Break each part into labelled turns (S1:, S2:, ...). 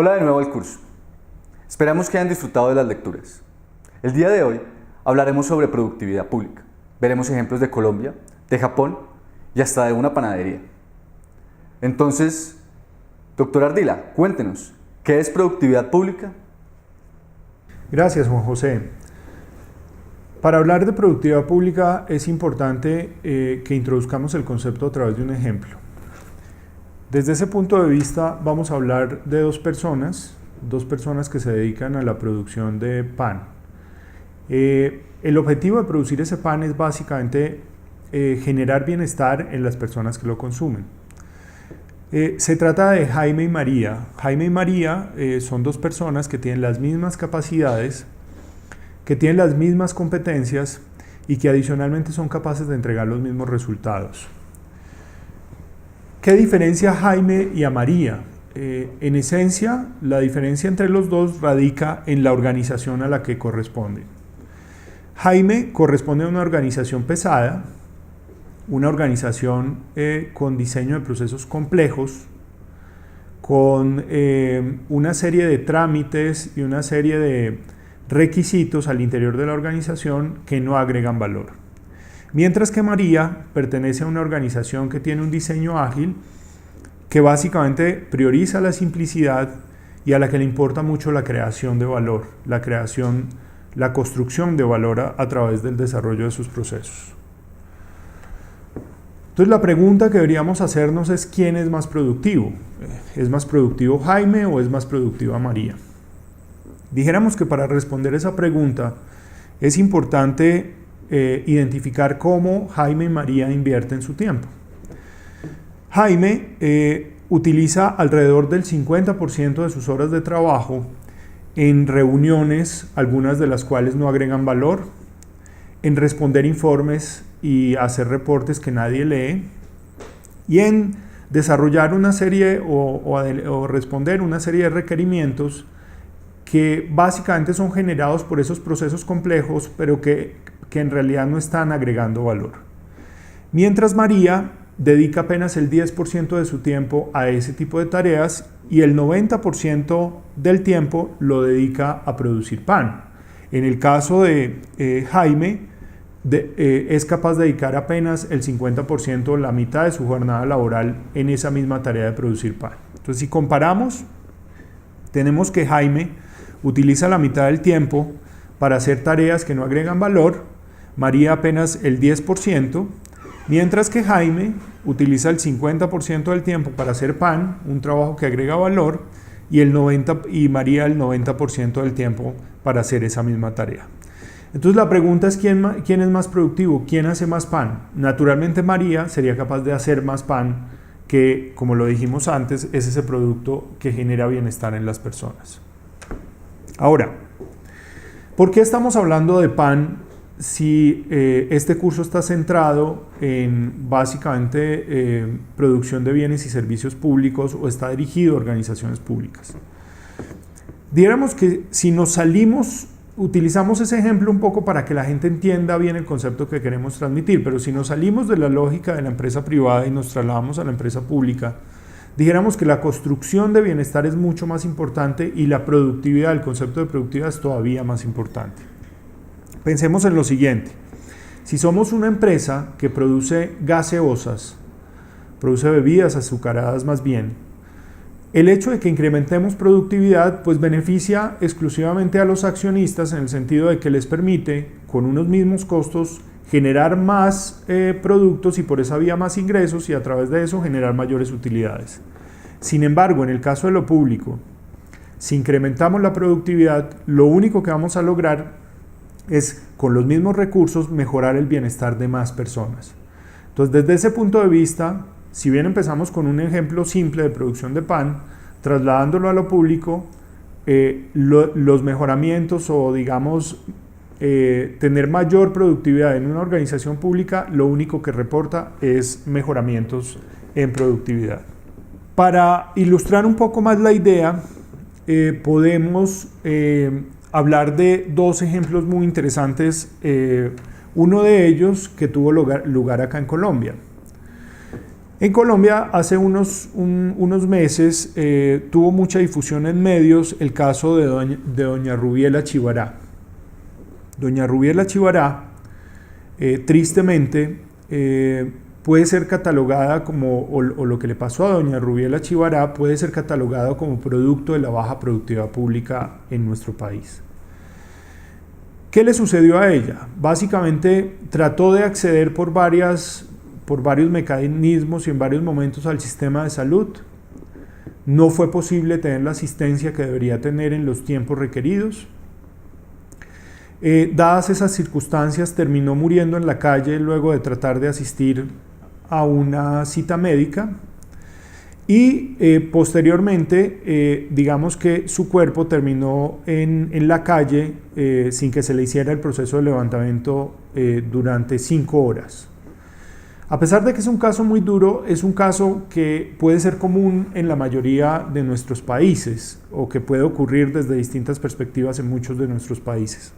S1: Hola de nuevo al curso. Esperamos que hayan disfrutado de las lecturas. El día de hoy hablaremos sobre productividad pública. Veremos ejemplos de Colombia, de Japón y hasta de una panadería. Entonces, doctor Ardila, cuéntenos, ¿qué es productividad pública?
S2: Gracias, Juan José. Para hablar de productividad pública es importante que introduzcamos el concepto a través de un ejemplo. Desde ese punto de vista vamos a hablar de dos personas que se dedican a la producción de pan. El objetivo de producir ese pan es básicamente generar bienestar en las personas que lo consumen. Se trata de Jaime y María. Jaime y María son dos personas que tienen las mismas capacidades, que tienen las mismas competencias y que adicionalmente son capaces de entregar los mismos resultados. ¿Qué diferencia a Jaime y a María? En esencia, la diferencia entre los dos radica en la organización a la que corresponde. Jaime corresponde a una organización pesada, una organización con diseño de procesos complejos, con una serie de trámites y una serie de requisitos al interior de la organización que no agregan valor. Mientras que María pertenece a una organización que tiene un diseño ágil que básicamente prioriza la simplicidad y a la que le importa mucho la creación de valor, la construcción de valor a través del desarrollo de sus procesos. Entonces la pregunta que deberíamos hacernos es ¿quién es más productivo? ¿Es más productivo Jaime o es más productiva María? Dijéramos que para responder esa pregunta es importante identificar cómo Jaime y María invierten su tiempo. Jaime utiliza alrededor del 50% de sus horas de trabajo en reuniones, algunas de las cuales no agregan valor, en responder informes y hacer reportes que nadie lee, y en desarrollar una serie o responder una serie de requerimientos que básicamente son generados por esos procesos complejos, pero que en realidad no están agregando valor. Mientras María dedica apenas el 10% de su tiempo a ese tipo de tareas y el 90% del tiempo lo dedica a producir pan. En el caso de Jaime, es capaz de dedicar apenas el 50%, la mitad de su jornada laboral en esa misma tarea de producir pan. Entonces, si comparamos, tenemos que Jaime utiliza la mitad del tiempo para hacer tareas que no agregan valor, María apenas el 10%, mientras que Jaime utiliza el 50% del tiempo para hacer pan, un trabajo que agrega valor, y María el 90% del tiempo para hacer esa misma tarea. Entonces la pregunta es ¿quién es más productivo? ¿Quién hace más pan? Naturalmente María sería capaz de hacer más pan que, como lo dijimos antes, es ese producto que genera bienestar en las personas. Ahora, ¿por qué estamos hablando de pan si este curso está centrado en básicamente producción de bienes y servicios públicos o está dirigido a organizaciones públicas? Diríamos que si nos salimos, utilizamos ese ejemplo un poco para que la gente entienda bien el concepto que queremos transmitir, pero si nos salimos de la lógica de la empresa privada y nos trasladamos a la empresa pública, dijéramos que la construcción de bienestar es mucho más importante y la productividad, el concepto de productividad es todavía más importante. Pensemos en lo siguiente: si somos una empresa que produce gaseosas, produce bebidas azucaradas más bien, el hecho de que incrementemos productividad pues beneficia exclusivamente a los accionistas en el sentido de que les permite con unos mismos costos generar más productos y por esa vía más ingresos y a través de eso generar mayores utilidades. Sin embargo, en el caso de lo público, si incrementamos la productividad, lo único que vamos a lograr es con los mismos recursos mejorar el bienestar de más personas. Entonces, desde ese punto de vista, si bien empezamos con un ejemplo simple de producción de pan, trasladándolo a lo público, los mejoramientos o digamos tener mayor productividad en una organización pública, lo único que reporta es mejoramientos en productividad. Para ilustrar un poco más la idea, podemos hablar de dos ejemplos muy interesantes, uno de ellos que tuvo lugar acá en Colombia. En Colombia, hace unos meses, tuvo mucha difusión en medios el caso de doña Rubiela Chivará. Doña Rubiela Chivará, tristemente, puede ser catalogada como, o lo que le pasó a doña Rubiela Chivará, puede ser catalogado como producto de la baja productividad pública en nuestro país. ¿Qué le sucedió a ella? Básicamente trató de acceder por varios mecanismos y en varios momentos al sistema de salud. No fue posible tener la asistencia que debería tener en los tiempos requeridos. Dadas esas circunstancias, terminó muriendo en la calle luego de tratar de asistir a una cita médica y posteriormente, digamos que su cuerpo terminó en la calle sin que se le hiciera el proceso de levantamiento durante 5 horas. A pesar de que es un caso muy duro, es un caso que puede ser común en la mayoría de nuestros países o que puede ocurrir desde distintas perspectivas en muchos de nuestros países.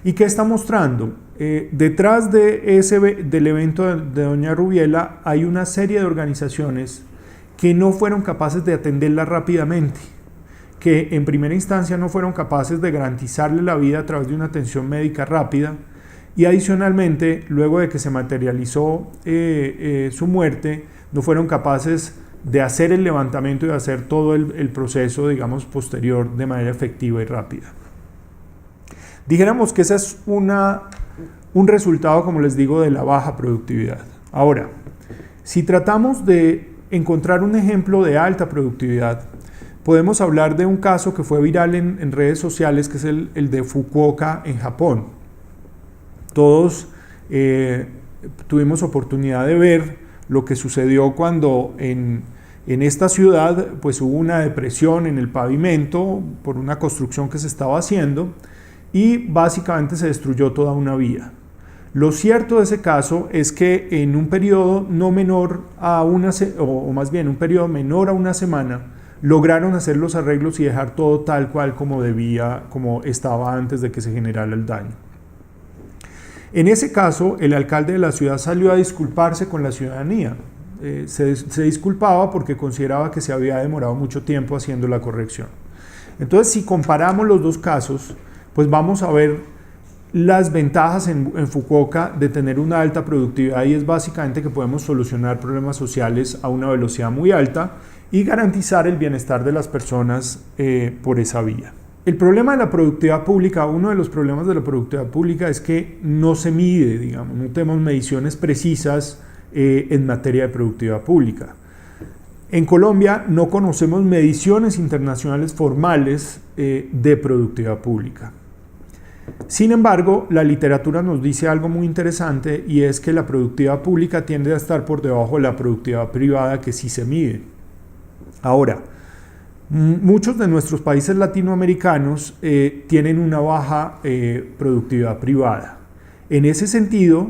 S2: ¿Y qué está mostrando? Detrás del evento de doña Rubiela hay una serie de organizaciones que no fueron capaces de atenderla rápidamente, que en primera instancia no fueron capaces de garantizarle la vida a través de una atención médica rápida y adicionalmente, luego de que se materializó su muerte, no fueron capaces de hacer el levantamiento y de hacer todo el proceso, digamos, posterior de manera efectiva y rápida. Dijéramos que ese es un resultado, como les digo, de la baja productividad. Ahora, si tratamos de encontrar un ejemplo de alta productividad, podemos hablar de un caso que fue viral en redes sociales, que es el de Fukuoka en Japón. Todos tuvimos oportunidad de ver lo que sucedió cuando en esta ciudad pues, hubo una depresión en el pavimento por una construcción que se estaba haciendo, y básicamente se destruyó toda una vía. Lo cierto de ese caso es que en un periodo no menor a o más bien un periodo menor a una semana, lograron hacer los arreglos y dejar todo tal cual como estaba antes de que se generara el daño. En ese caso, el alcalde de la ciudad salió a disculparse con la ciudadanía. Se disculpaba porque consideraba que se había demorado mucho tiempo haciendo la corrección. Entonces, si comparamos los dos casos, pues vamos a ver las ventajas en Fukuoka de tener una alta productividad, y es básicamente que podemos solucionar problemas sociales a una velocidad muy alta y garantizar el bienestar de las personas por esa vía. El problema de la productividad pública, uno de los problemas de la productividad pública es que no se mide, digamos, no tenemos mediciones precisas en materia de productividad pública. En Colombia no conocemos mediciones internacionales formales de productividad pública. Sin embargo, la literatura nos dice algo muy interesante, y es que la productividad pública tiende a estar por debajo de la productividad privada, que sí se mide. Ahora, muchos de nuestros países latinoamericanos tienen una baja productividad privada. En ese sentido,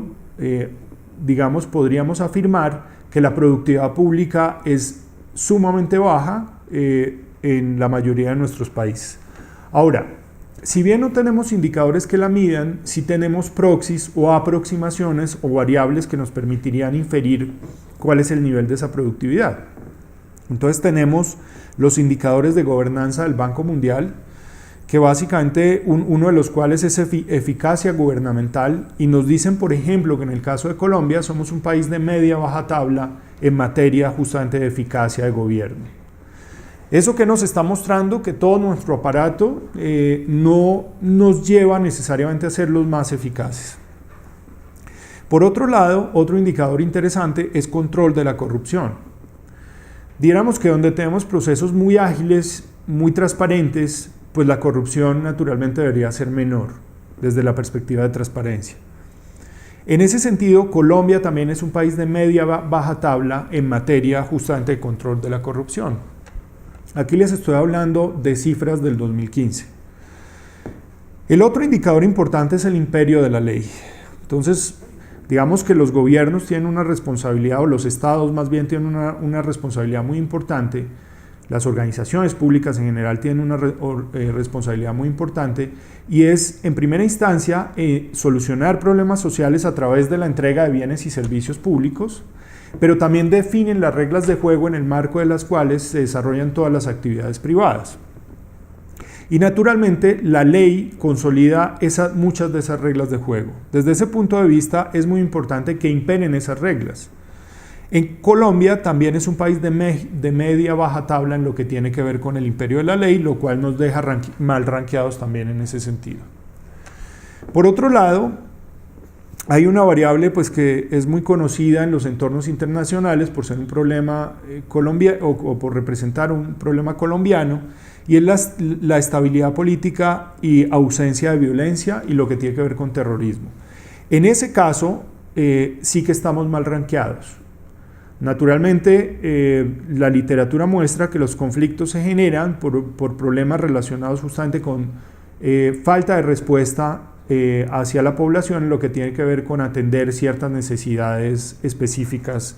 S2: digamos, podríamos afirmar que la productividad pública es sumamente baja en la mayoría de nuestros países. Ahora, si bien no tenemos indicadores que la midan, sí tenemos proxies o aproximaciones o variables que nos permitirían inferir cuál es el nivel de esa productividad. Entonces tenemos los indicadores de gobernanza del Banco Mundial, que básicamente uno de los cuales es eficacia gubernamental, y nos dicen, por ejemplo, que en el caso de Colombia somos un país de media-baja tabla en materia justamente de eficacia de gobierno. Eso que nos está mostrando que todo nuestro aparato no nos lleva necesariamente a ser los más eficaces. Por otro lado, otro indicador interesante es control de la corrupción. Diéramos que donde tenemos procesos muy ágiles, muy transparentes, pues la corrupción naturalmente debería ser menor desde la perspectiva de transparencia. En ese sentido, Colombia también es un país de media-baja tabla en materia justamente de control de la corrupción. Aquí les estoy hablando de cifras del 2015. El otro indicador importante es el imperio de la ley. Entonces, digamos que los gobiernos tienen una responsabilidad, o los estados más bien tienen una responsabilidad muy importante. Las organizaciones públicas en general tienen una responsabilidad muy importante, y es, en primera instancia, solucionar problemas sociales a través de la entrega de bienes y servicios públicos, pero también definen las reglas de juego en el marco de las cuales se desarrollan todas las actividades privadas. Y naturalmente la ley consolida muchas de esas reglas de juego. Desde ese punto de vista es muy importante que imperen esas reglas. En Colombia también es un país de media baja tabla en lo que tiene que ver con el imperio de la ley, lo cual nos deja mal rankeados también en ese sentido. Por otro lado, hay una variable pues, que es muy conocida en los entornos internacionales por ser un problema colombiano o por representar un problema colombiano, y es la estabilidad política y ausencia de violencia y lo que tiene que ver con terrorismo. En ese caso, sí que estamos mal rankeados. Naturalmente, la literatura muestra que los conflictos se generan por problemas relacionados justamente con falta de respuesta hacia la población en lo que tiene que ver con atender ciertas necesidades específicas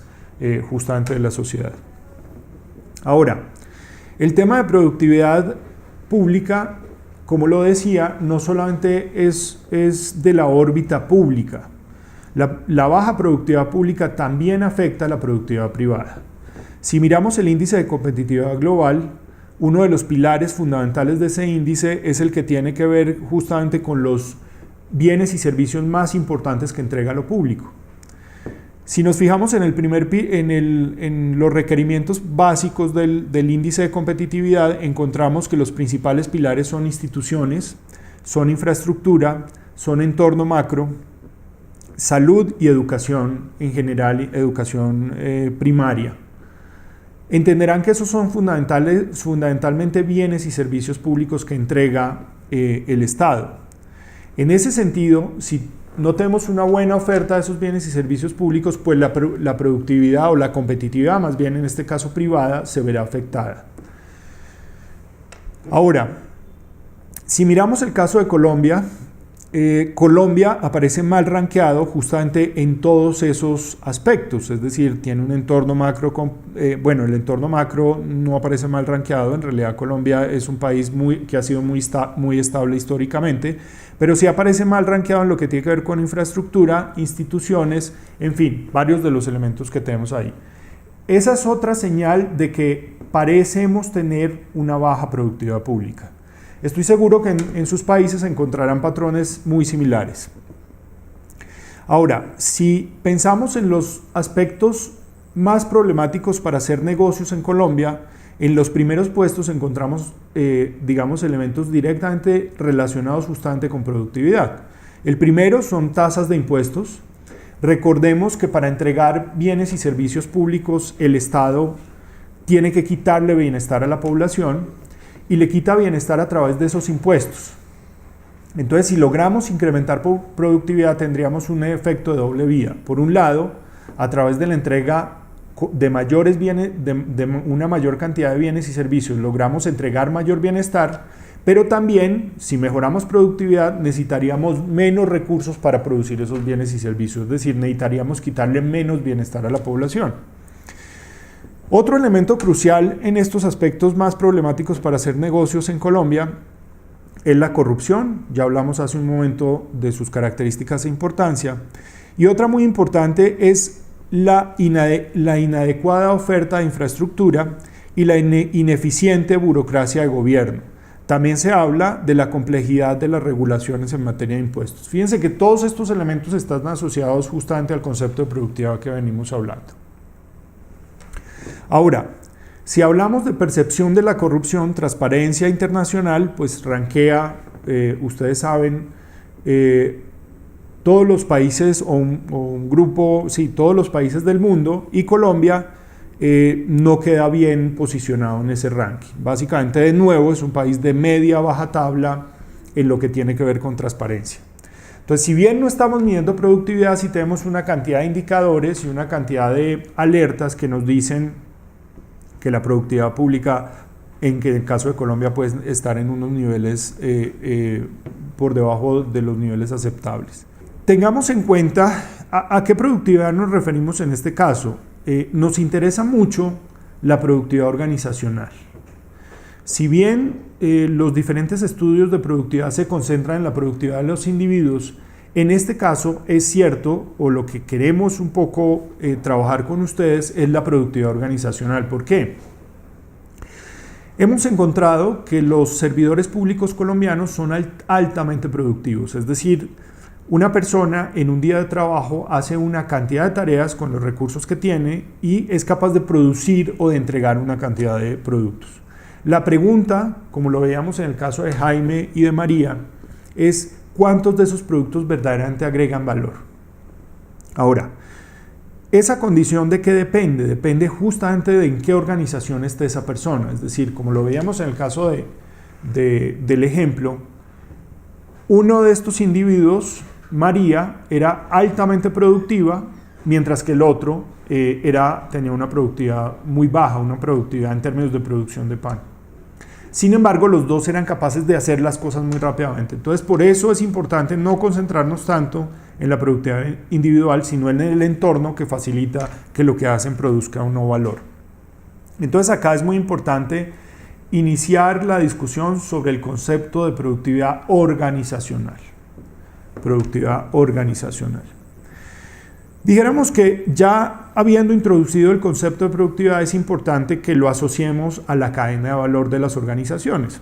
S2: justamente de la sociedad. Ahora, el tema de productividad pública, como lo decía, no solamente es de la órbita pública. La baja productividad pública también afecta a la productividad privada. Si miramos el índice de competitividad global, uno de los pilares fundamentales de ese índice es el que tiene que ver justamente con los bienes y servicios más importantes que entrega lo público. Si nos fijamos en los requerimientos básicos del índice de competitividad, encontramos que los principales pilares son instituciones, son infraestructura, son entorno macro, salud y educación en general, educación primaria. Entenderán que esos son fundamentalmente bienes y servicios públicos que entrega el Estado. En ese sentido, si no tenemos una buena oferta de esos bienes y servicios públicos, pues la productividad o la competitividad, más bien en este caso privada, se verá afectada. Ahora, si miramos el caso de Colombia, Colombia aparece mal rankeado justamente en todos esos aspectos, es decir, tiene un entorno macro, el entorno macro no aparece mal rankeado, en realidad Colombia es un país que ha sido muy estable históricamente, pero sí aparece mal rankeado en lo que tiene que ver con infraestructura, instituciones, en fin, varios de los elementos que tenemos ahí. Esa es otra señal de que parecemos tener una baja productividad pública. Estoy seguro que en sus países encontrarán patrones muy similares. Ahora, si pensamos en los aspectos más problemáticos para hacer negocios en Colombia, en los primeros puestos encontramos, elementos directamente relacionados justamente con productividad. El primero son tasas de impuestos. Recordemos que para entregar bienes y servicios públicos, el Estado tiene que quitarle bienestar a la población, y le quita bienestar a través de esos impuestos. Entonces, si logramos incrementar productividad, tendríamos un efecto de doble vía. Por un lado, a través de la entrega de mayores bienes, de una mayor cantidad de bienes y servicios, logramos entregar mayor bienestar, pero también, si mejoramos productividad, necesitaríamos menos recursos para producir esos bienes y servicios, es decir, necesitaríamos quitarle menos bienestar a la población. Otro elemento crucial en estos aspectos más problemáticos para hacer negocios en Colombia es la corrupción. Ya hablamos hace un momento de sus características e importancia. Y otra muy importante es la inadecuada oferta de infraestructura y la ineficiente burocracia de gobierno. También se habla de la complejidad de las regulaciones en materia de impuestos. Fíjense que todos estos elementos están asociados justamente al concepto de productividad que venimos hablando. Ahora, si hablamos de percepción de la corrupción, Transparencia Internacional, pues rankea, ustedes saben, todos los países todos los países del mundo, y Colombia no queda bien posicionado en ese ranking. Básicamente, de nuevo, es un país de media baja tabla en lo que tiene que ver con transparencia. Entonces, si bien no estamos midiendo productividad, sí tenemos una cantidad de indicadores y una cantidad de alertas que nos dicen que la productividad pública, en el caso de Colombia, puede estar en unos niveles por debajo de los niveles aceptables. Tengamos en cuenta a qué productividad nos referimos en este caso. Nos interesa mucho la productividad organizacional. Si bien los diferentes estudios de productividad se concentran en la productividad de los individuos, En este caso es cierto, o lo que queremos un poco trabajar con ustedes es la productividad organizacional. ¿Por qué? Hemos encontrado que los servidores públicos colombianos son altamente productivos, es decir, una persona en un día de trabajo hace una cantidad de tareas con los recursos que tiene y es capaz de producir o de entregar una cantidad de productos. La pregunta, como lo veíamos en el caso de Jaime y de María, es ¿cuántos de esos productos verdaderamente agregan valor? Ahora, esa condición de qué depende, depende justamente de en qué organización esté esa persona. Es decir, como lo veíamos en el caso del ejemplo, uno de estos individuos, María, era altamente productiva, mientras que el otro tenía una productividad muy baja, una productividad en términos de producción de pan. Sin embargo, los dos eran capaces de hacer las cosas muy rápidamente. Entonces, por eso es importante no concentrarnos tanto en la productividad individual, sino en el entorno que facilita que lo que hacen produzca un nuevo valor. Entonces, acá es muy importante iniciar la discusión sobre el concepto de productividad organizacional. Productividad organizacional. Dijéramos que ya habiendo introducido el concepto de productividad es importante que lo asociemos a la cadena de valor de las organizaciones.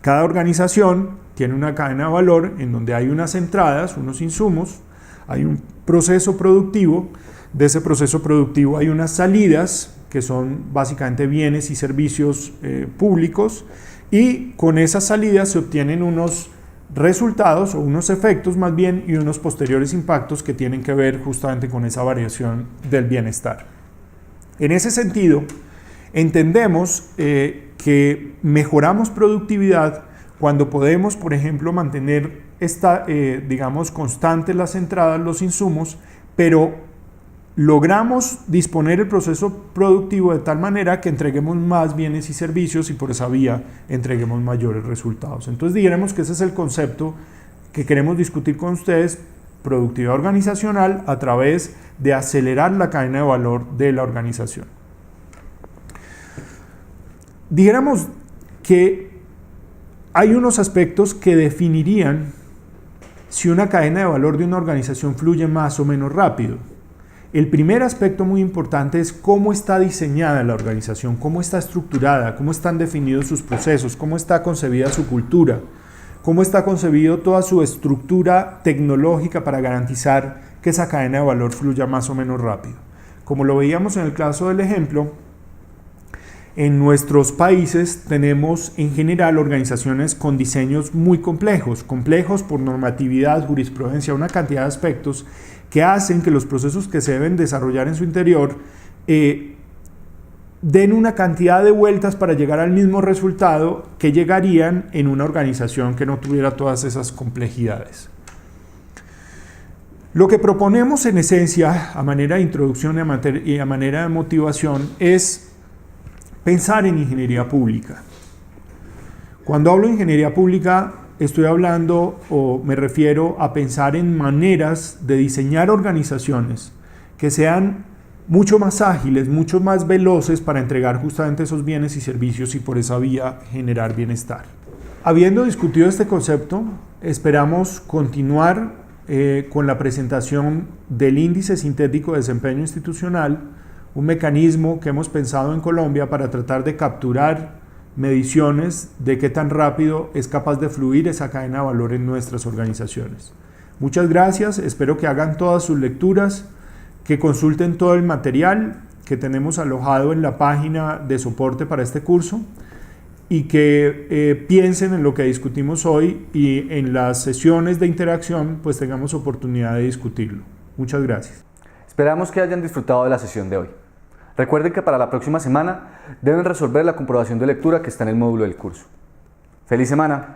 S2: Cada organización tiene una cadena de valor en donde hay unas entradas, unos insumos, hay un proceso productivo, de ese proceso productivo hay unas salidas que son básicamente bienes y servicios públicos y con esas salidas se obtienen unos resultados o unos efectos más bien y unos posteriores impactos que tienen que ver justamente con esa variación del bienestar. En ese sentido, entendemos que mejoramos productividad cuando podemos, por ejemplo, mantener constantes las entradas, los insumos, pero logramos disponer el proceso productivo de tal manera que entreguemos más bienes y servicios y por esa vía entreguemos mayores resultados. Entonces diremos que ese es el concepto que queremos discutir con ustedes, productividad organizacional a través de acelerar la cadena de valor de la organización. Dijéramos que hay unos aspectos que definirían si una cadena de valor de una organización fluye más o menos rápido. El primer aspecto muy importante es cómo está diseñada la organización, cómo está estructurada, cómo están definidos sus procesos, cómo está concebida su cultura, cómo está concebido toda su estructura tecnológica para garantizar que esa cadena de valor fluya más o menos rápido. Como lo veíamos en el caso del ejemplo, en nuestros países tenemos en general organizaciones con diseños muy complejos por normatividad, jurisprudencia, una cantidad de aspectos que hacen que los procesos que se deben desarrollar en su interior den una cantidad de vueltas para llegar al mismo resultado que llegarían en una organización que no tuviera todas esas complejidades. Lo que proponemos en esencia, a manera de introducción y a manera de motivación, es pensar en ingeniería pública. Cuando hablo de ingeniería pública, estoy hablando o me refiero a pensar en maneras de diseñar organizaciones que sean mucho más ágiles, mucho más veloces para entregar justamente esos bienes y servicios y por esa vía generar bienestar. Habiendo discutido este concepto, esperamos continuar con la presentación del índice sintético de desempeño institucional, un mecanismo que hemos pensado en Colombia para tratar de capturar mediciones de qué tan rápido es capaz de fluir esa cadena de valor en nuestras organizaciones. Muchas gracias, espero que hagan todas sus lecturas, que consulten todo el material que tenemos alojado en la página de soporte para este curso y que piensen en lo que discutimos hoy y en las sesiones de interacción pues tengamos oportunidad de discutirlo. Muchas gracias.
S1: Esperamos que hayan disfrutado de la sesión de hoy. Recuerden que para la próxima semana deben resolver la comprobación de lectura que está en el módulo del curso. ¡Feliz semana!